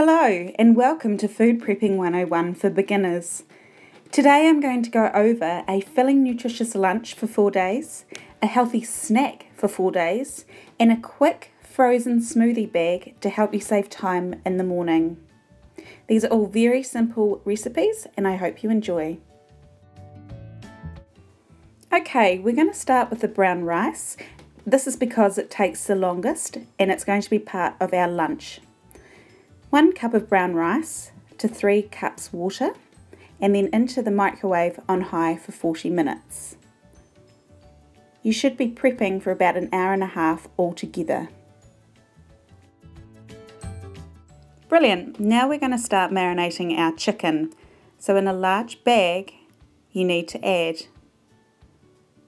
Hello and welcome to Food Prepping 101 for beginners. Today I'm going to go over a filling nutritious lunch for 4 days, a healthy snack for 4 days, and a quick frozen smoothie bag to help you save time in the morning. These are all very simple recipes and I hope you enjoy. Okay, we're going to start with the brown rice. This is because it takes the longest and it's going to be part of our lunch. 1 cup of brown rice to 3 cups water and then into the microwave on high for 40 minutes. You should be prepping for about an hour and a half altogether. Brilliant, now we're going to start marinating our chicken. So in a large bag you need to add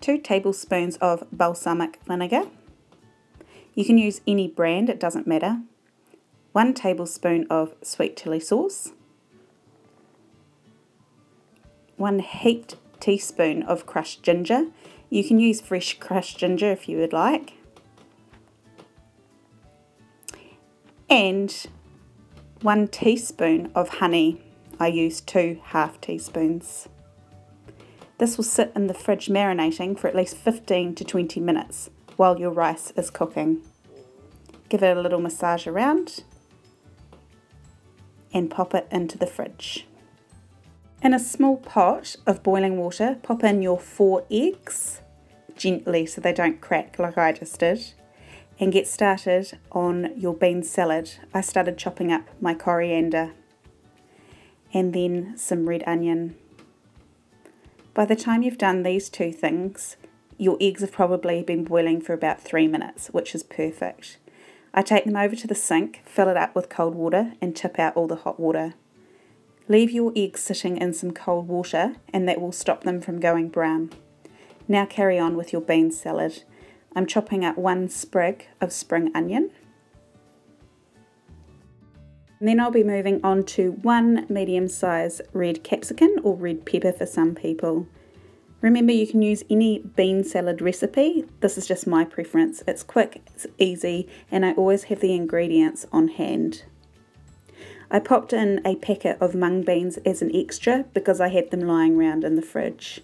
2 tablespoons of balsamic vinegar. You can use any brand, it doesn't matter. 1 tablespoon of sweet chili sauce, 1 heaped teaspoon of crushed ginger. You can use fresh crushed ginger if you would like, and 1 teaspoon of honey. I use 2 half teaspoons. This will sit in the fridge marinating for at least 15 to 20 minutes while your rice is cooking. Give it a little massage around and pop it into the fridge. In a small pot of boiling water, pop in your 4 eggs, gently so they don't crack like I just did, and get started on your bean salad. I started chopping up my coriander and then some red onion. By the time you've done these 2 things, your eggs have probably been boiling for about 3 minutes, which is perfect. I take them over to the sink, fill it up with cold water and tip out all the hot water. Leave your eggs sitting in some cold water and that will stop them from going brown. Now carry on with your bean salad. I'm chopping up 1 sprig of spring onion. And then I'll be moving on to 1 medium-sized red capsicum or red pepper for some people. Remember, you can use any bean salad recipe. This is just my preference. It's quick, it's easy, and I always have the ingredients on hand. I popped in a packet of mung beans as an extra because I had them lying around in the fridge.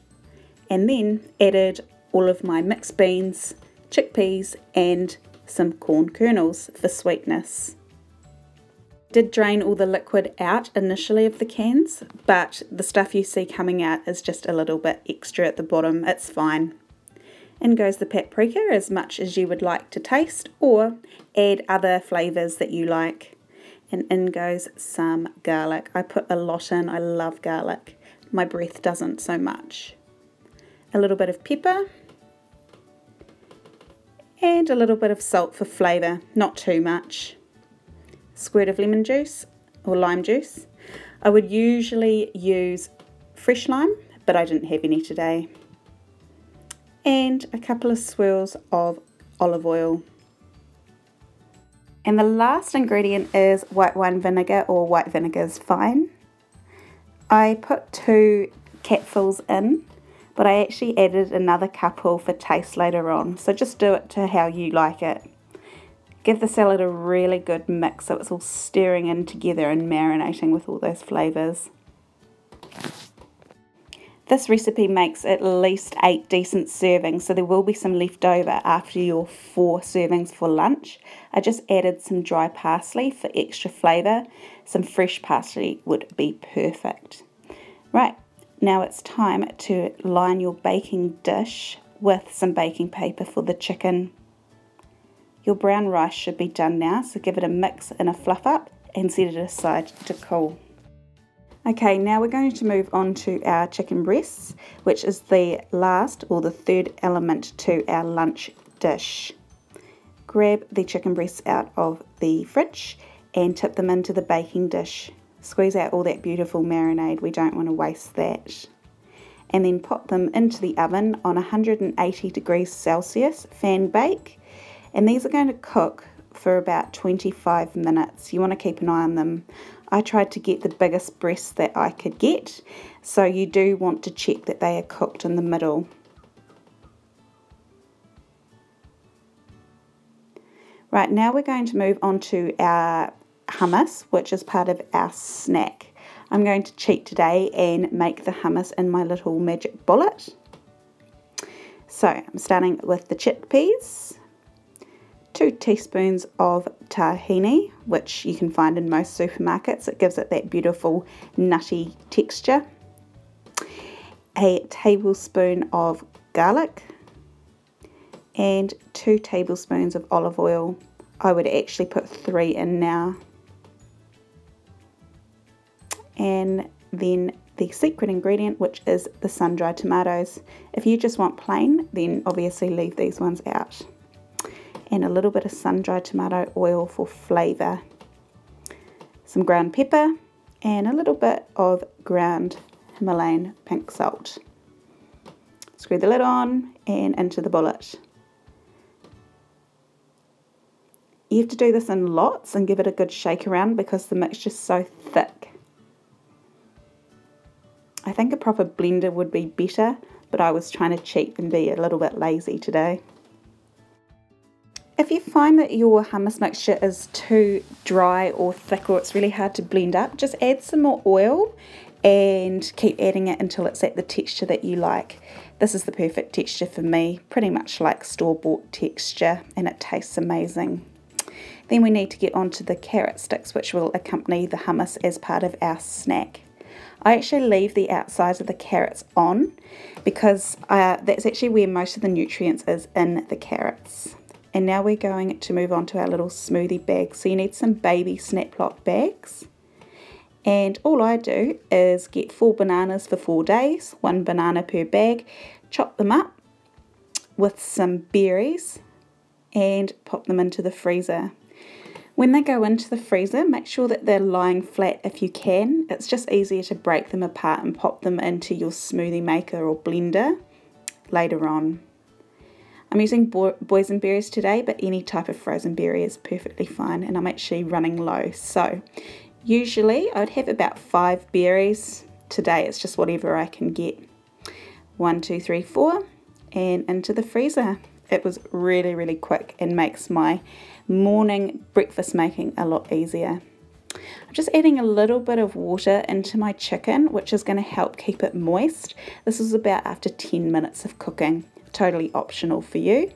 And then added all of my mixed beans, chickpeas, and some corn kernels for sweetness. Did drain all the liquid out initially of the cans, but the stuff you see coming out is just a little bit extra at the bottom. It's fine. In goes the paprika, as much as you would like to taste, or add other flavours that you like. And in goes some garlic. I put a lot in. I love garlic. My breath doesn't so much. A little bit of pepper and a little bit of salt for flavour, not too much. Squirt of lemon juice or lime juice. I would usually use fresh lime, but I didn't have any today. And a couple of swirls of olive oil. And the last ingredient is white wine vinegar, or white vinegar is fine. I put 2 capfuls in, but I actually added another couple for taste later on. So just do it to how you like it. Give the salad a really good mix so it's all stirring in together and marinating with all those flavours. This recipe makes at least 8 decent servings, so there will be some left over after your 4 servings for lunch. I just added some dry parsley for extra flavour. Some fresh parsley would be perfect. Right, now it's time to line your baking dish with some baking paper for the chicken. Your brown rice should be done now, so give it a mix and a fluff up and set it aside to cool. Okay, now we're going to move on to our chicken breasts, which is the last or the 3rd element to our lunch dish. Grab the chicken breasts out of the fridge and tip them into the baking dish. Squeeze out all that beautiful marinade, we don't want to waste that. And then pop them into the oven on 180 degrees Celsius, fan bake. And these are going to cook for about 25 minutes. You want to keep an eye on them. I tried to get the biggest breasts that I could get, so you do want to check that they are cooked in the middle. Right, now we're going to move on to our hummus, which is part of our snack. I'm going to cheat today and make the hummus in my little magic bullet. So I'm starting with the chickpeas, 2 teaspoons of tahini, which you can find in most supermarkets. It gives it that beautiful nutty texture. A tablespoon of garlic and 2 tablespoons of olive oil. I would actually put 3 in now. And then the secret ingredient, which is the sun-dried tomatoes. If you just want plain, then obviously leave these ones out. And a little bit of sun-dried tomato oil for flavour. Some ground pepper and a little bit of ground Himalayan pink salt. Screw the lid on and into the bullet. You have to do this in lots and give it a good shake around because the mixture's so thick. I think a proper blender would be better, but I was trying to cheat and be a little bit lazy today. If you find that your hummus mixture is too dry or thick or it's really hard to blend up, just add some more oil and keep adding it until it's at the texture that you like. This is the perfect texture for me, pretty much like store-bought texture, and it tastes amazing. Then we need to get onto the carrot sticks, which will accompany the hummus as part of our snack. I actually leave the outsides of the carrots on because that's actually where most of the nutrients is in the carrots. And now we're going to move on to our little smoothie bags. So you need some baby snap lock bags. And all I do is get 4 bananas for 4 days, 1 banana per bag, chop them up with some berries and pop them into the freezer. When they go into the freezer, make sure that they're lying flat if you can. It's just easier to break them apart and pop them into your smoothie maker or blender later on. I'm using boysenberries today, but any type of frozen berry is perfectly fine, and I'm actually running low. So usually I would have about 5 berries. Today it's just whatever I can get. 1, 2, 3, 4, and into the freezer. It was really, really quick and makes my morning breakfast making a lot easier. I'm just adding a little bit of water into my chicken, which is going to help keep it moist. This is about after 10 minutes of cooking. Totally optional for you.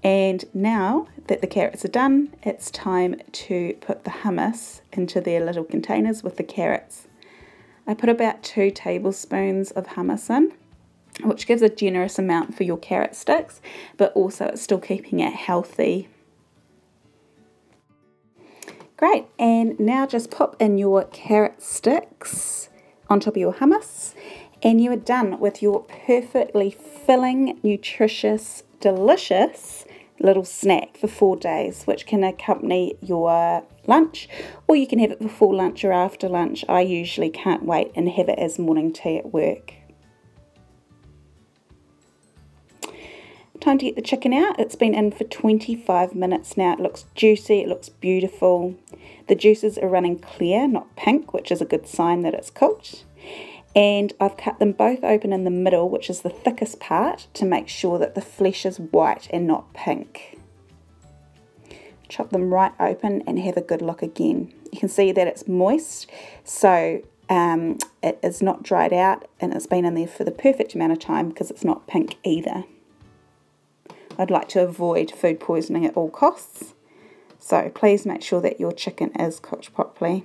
And now that the carrots are done, it's time to put the hummus into their little containers with the carrots. I put about 2 tablespoons of hummus in, which gives a generous amount for your carrot sticks, but also it's still keeping it healthy. Great, and now just pop in your carrot sticks on top of your hummus, and you are done with your perfectly filling, nutritious, delicious little snack for 4 days, which can accompany your lunch, or you can have it before lunch or after lunch. I usually can't wait and have it as morning tea at work. Time to get the chicken out. It's been in for 25 minutes now. It looks juicy, it looks beautiful. The juices are running clear, not pink, which is a good sign that it's cooked. And I've cut them both open in the middle, which is the thickest part, to make sure that the flesh is white and not pink. Chop them right open and have a good look again. You can see that it's moist, so it is not dried out, and it's been in there for the perfect amount of time because it's not pink either. I'd like to avoid food poisoning at all costs, so please make sure that your chicken is cooked properly.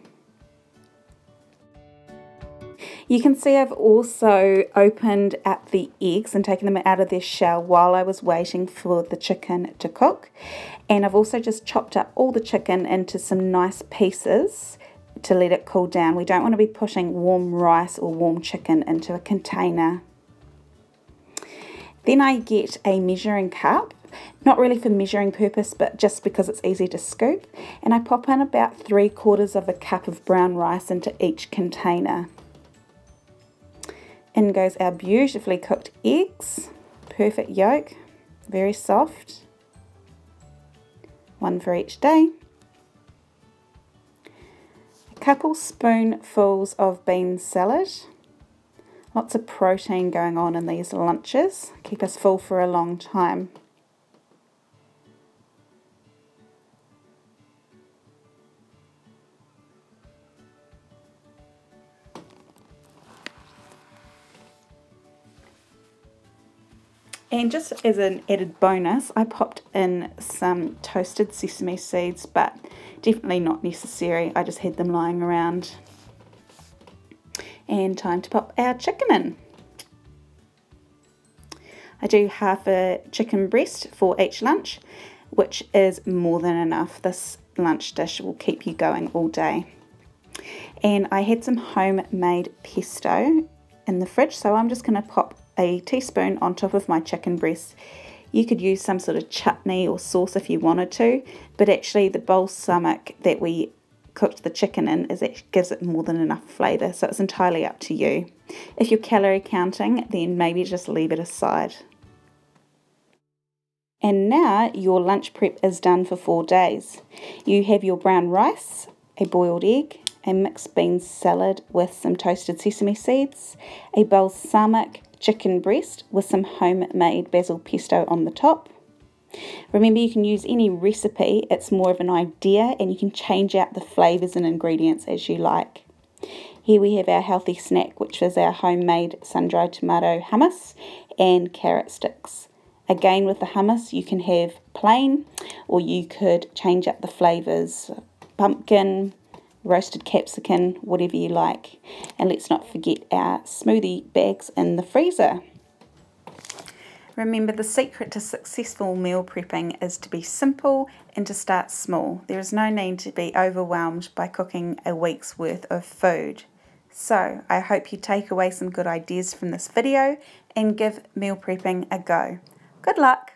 You can see I've also opened up the eggs and taken them out of their shell while I was waiting for the chicken to cook. And I've also just chopped up all the chicken into some nice pieces to let it cool down. We don't want to be putting warm rice or warm chicken into a container. Then I get a measuring cup, not really for measuring purpose, but just because it's easy to scoop. And I pop in about 3/4 of a cup of brown rice into each container. In goes our beautifully cooked eggs, perfect yolk, very soft. 1 for each day. A couple spoonfuls of bean salad. Lots of protein going on in these lunches, keep us full for a long time. And just as an added bonus, I popped in some toasted sesame seeds, but definitely not necessary. I just had them lying around. And time to pop our chicken in. I do half a chicken breast for each lunch, which is more than enough. This lunch dish will keep you going all day. And I had some homemade pesto in the fridge, so I'm just going to pop a teaspoon on top of my chicken breast. You could use some sort of chutney or sauce if you wanted to, but actually the balsamic that we cooked the chicken in gives it more than enough flavour, so it's entirely up to you. If you're calorie counting, then maybe just leave it aside. And now your lunch prep is done for 4 days. You have your brown rice, a boiled egg, a mixed beans salad with some toasted sesame seeds, a balsamic chicken breast with some homemade basil pesto on the top. Remember, you can use any recipe, it's more of an idea, and you can change out the flavours and ingredients as you like. Here we have our healthy snack, which is our homemade sun-dried tomato hummus and carrot sticks. Again, with the hummus, you can have plain, or you could change up the flavours, pumpkin, roasted capsicum, whatever you like. And let's not forget our smoothie bags in the freezer. Remember, the secret to successful meal prepping is to be simple and to start small. There is no need to be overwhelmed by cooking a week's worth of food. So I hope you take away some good ideas from this video and give meal prepping a go. Good luck!